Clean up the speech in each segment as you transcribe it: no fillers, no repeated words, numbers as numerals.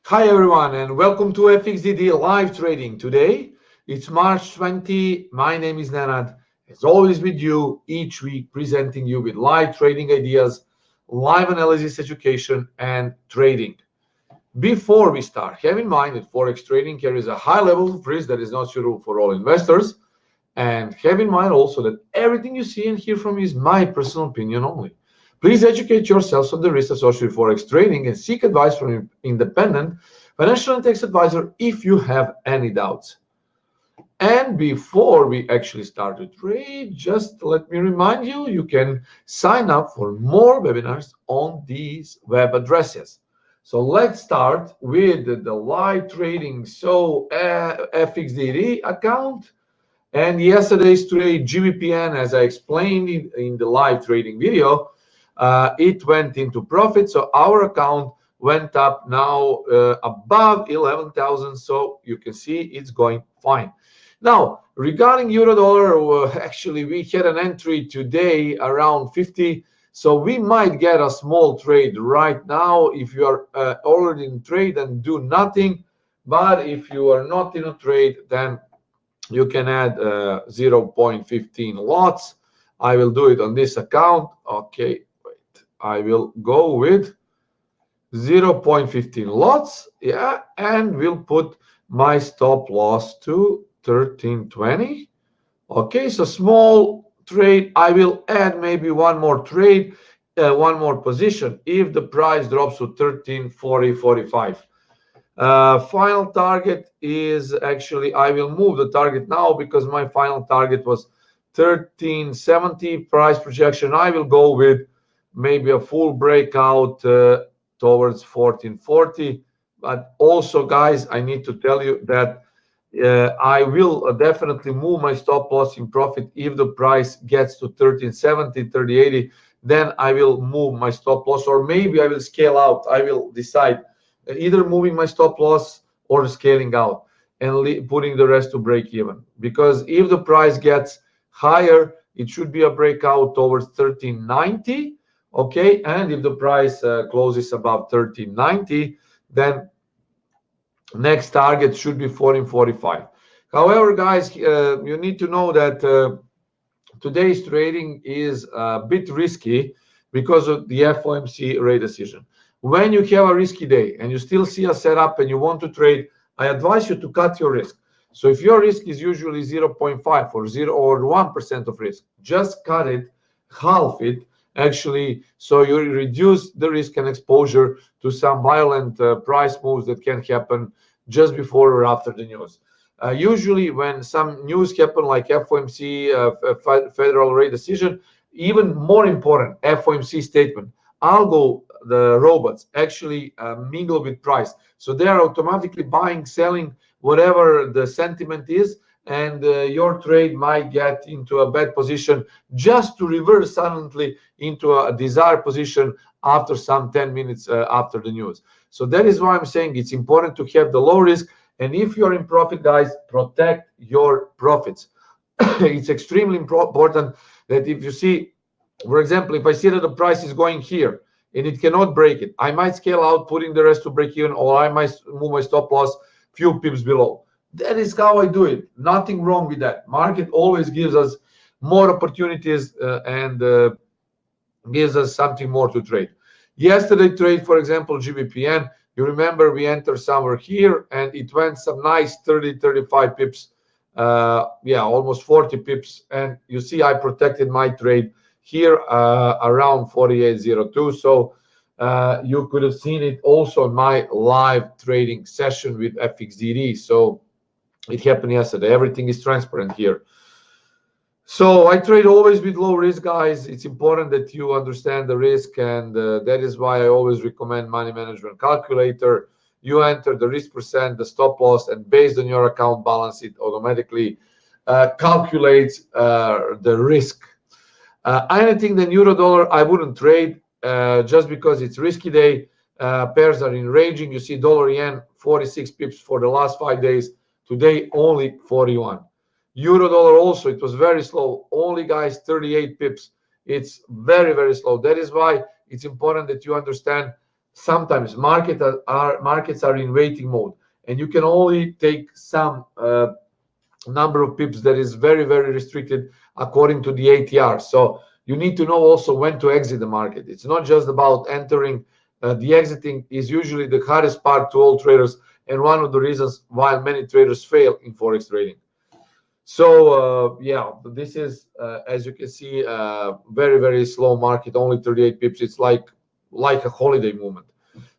Hi everyone and welcome to FXDD live trading. Today it's March 20. My name is Nenad. As always with you each week presenting you with live trading ideas, live analysis, education and trading. Before we start, have in mind that Forex trading carries a high level of risk that is not suitable for all investors. And have in mind also that everything you see and hear from me is my personal opinion only. Please educate yourselves on the risks associated with Forex trading and seek advice from an independent financial and tax advisor if you have any doubts. And before we actually start to trade, just let me remind you, you can sign up for more webinars on these web addresses. So let's start with the live trading. So FXDD account. And yesterday's trade, GBPN, as I explained in the live trading video, it went into profit. So our account went up now above 11,000. So you can see it's going fine. Now, regarding euro dollar, actually, we had an entry today around 50. So we might get a small trade right now if you are already in trade and do nothing. But if you are not in a trade, then you can add 0.15 lots. I will do it on this account. Okay, wait. I will go with 0.15 lots. Yeah, and we'll put my stop loss to 1320. Okay, so small trade. I will add maybe one more trade, one more position if the price drops to 1340.45. Final target is actually, I will move the target now because my final target was 1370 price projection. I will go with maybe a full breakout towards 1440. But also, guys, I need to tell you that I will definitely move my stop loss in profit if the price gets to 1370, 1380. Then I will move my stop loss, or maybe I will scale out. I will decide either moving my stop loss or scaling out and putting the rest to break even. Because if the price gets higher, it should be a breakout towards 1390. Okay, and if the price closes above 1390, then next target should be 1445. However, guys, you need to know that today's trading is a bit risky because of the FOMC rate decision. When you have a risky day and you still see a setup and you want to trade, I advise you to cut your risk. So if your risk is usually 0.5 or 0 or 1% of risk, just cut it, half it, actually, so you reduce the risk and exposure to some violent price moves that can happen just before or after the news. Usually when some news happen like FOMC, federal rate decision, even more important, FOMC statement, algo, the robots actually mingle with price. So they are automatically buying, selling, whatever the sentiment is, and your trade might get into a bad position just to reverse suddenly into a desired position after some 10 minutes after the news. So that is why I'm saying it's important to have the low risk. And if you're in profit, guys, protect your profits. It's extremely important that if you see, for example, if I see that the price is going here and it cannot break it, I might scale out, putting the rest to break even, or I might move my stop loss few pips below. That is how I do it. Nothing wrong with that. Market always gives us more opportunities and gives us something more to trade. Yesterday trade, for example, GBPN, you remember we entered somewhere here and it went some nice 30, 35 pips. Yeah, almost 40 pips. And you see I protected my trade here around 48.02. So you could have seen it also in my live trading session with FXDD. So it happened yesterday. Everything is transparent here. So I trade always with low risk, guys. It's important that you understand the risk, and that is why I always recommend money management calculator. You enter the risk percent, the stop loss, and based on your account balance, it automatically calculates the risk. Anything than euro dollar, I wouldn't trade just because it's risky day. Pairs are enraging. You see dollar yen 46 pips for the last 5 days. Today only 41. Euro dollar also, it was very slow. Only, guys, 38 pips. It's very, very slow. That is why it's important that you understand sometimes markets are in waiting mode, and you can only take some number of pips that is very, very restricted according to the ATR. So you need to know also when to exit the market. It's not just about entering. The exiting is usually the hardest part to all traders, and one of the reasons why many traders fail in forex trading. So yeah, this is as you can see, very, very slow market, only 38 pips. It's like a holiday movement.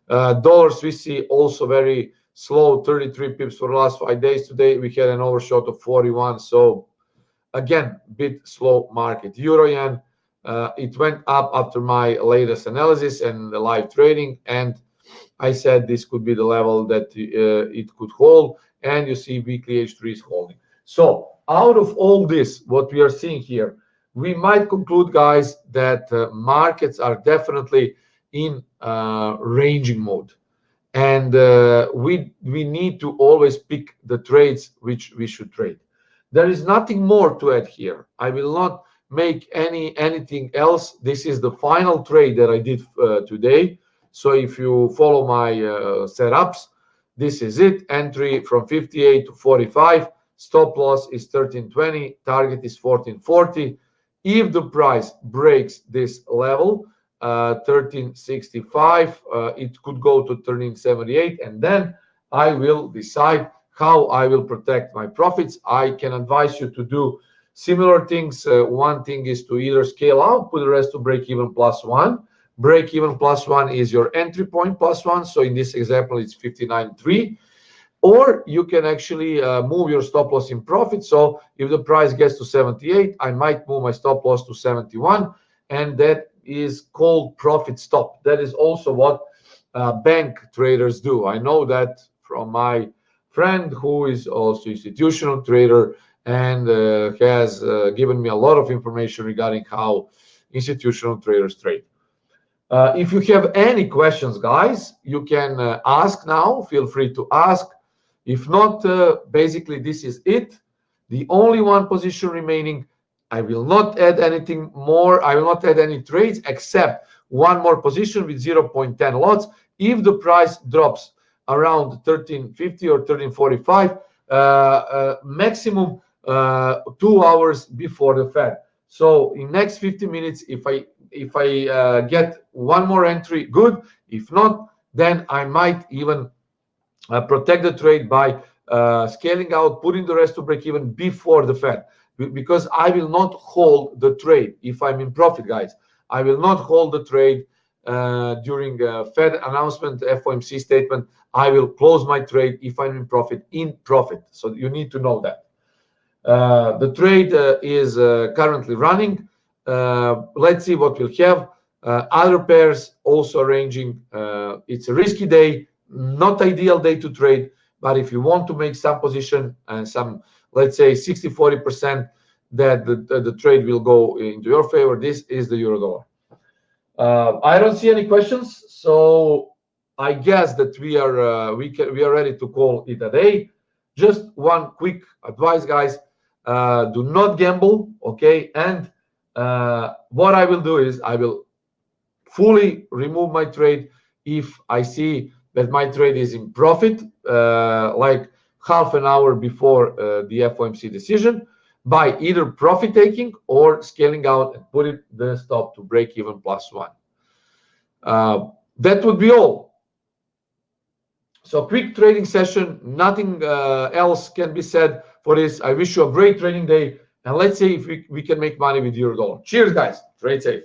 Dollars we see also very slow, 33 pips for the last 5 days. Today we had an overshot of 41. So again, bit slow market. Euro yen, it went up after my latest analysis and the live trading, and I said this could be the level that it could hold, and you see weekly H3 is holding. So out of all this, what we are seeing here, we might conclude, guys, that markets are definitely in ranging mode, and we need to always pick the trades which we should trade. There is nothing more to add here. I will not make anything else. This is the final trade that I did today. So if you follow my setups, this is it. Entry from 58 to 45. Stop loss is 1320. Target is 1440. If the price breaks this level, 1365, it could go to 1378, and then I will decide how I will protect my profits. I can advise you to do similar things. One thing is to either scale out, put the rest to break even +1. Break even +1 is your entry point +1. So in this example, it's 59.3. Or you can actually move your stop loss in profit. So if the price gets to 78, I might move my stop loss to 71, and that is called profit stop. That is also what bank traders do. I know that from my friend who is also institutional trader, and has given me a lot of information regarding how institutional traders trade. If you have any questions, guys, you can ask now. Feel free to ask. If not, basically this is it. The only one position remaining. I will not add anything more. I will not add any trades except one more position with 0.10 lots. If the price drops around 1350 or 1345, maximum 2 hours before the Fed. So in next 50 minutes, if I get one more entry, good. If not, then I might even protect the trade by scaling out, putting the rest to break even before the Fed, because I will not hold the trade if I'm in profit, guys. I will not hold the trade during Fed announcement, FOMC statement. I will close my trade if I'm in profit. So you need to know that. The trade is currently running. Let's see what we'll have. Other pairs also arranging. It's a risky day, not ideal day to trade, but if you want to make some position and some, let's say 60-40% that the trade will go into your favor, this is the euro dollar. I don't see any questions, so I guess that we are ready to call it a day. Just one quick advice, guys. Do not gamble, okay? And what I will do is I will fully remove my trade if I see that my trade is in profit, like half an hour before the FOMC decision, by either profit taking or scaling out and putting the stop to break even +1. That would be all. So quick trading session, nothing else can be said for this. I wish you a great trading day, and let's see if we can make money with euro dollar. Cheers, guys. Trade safe.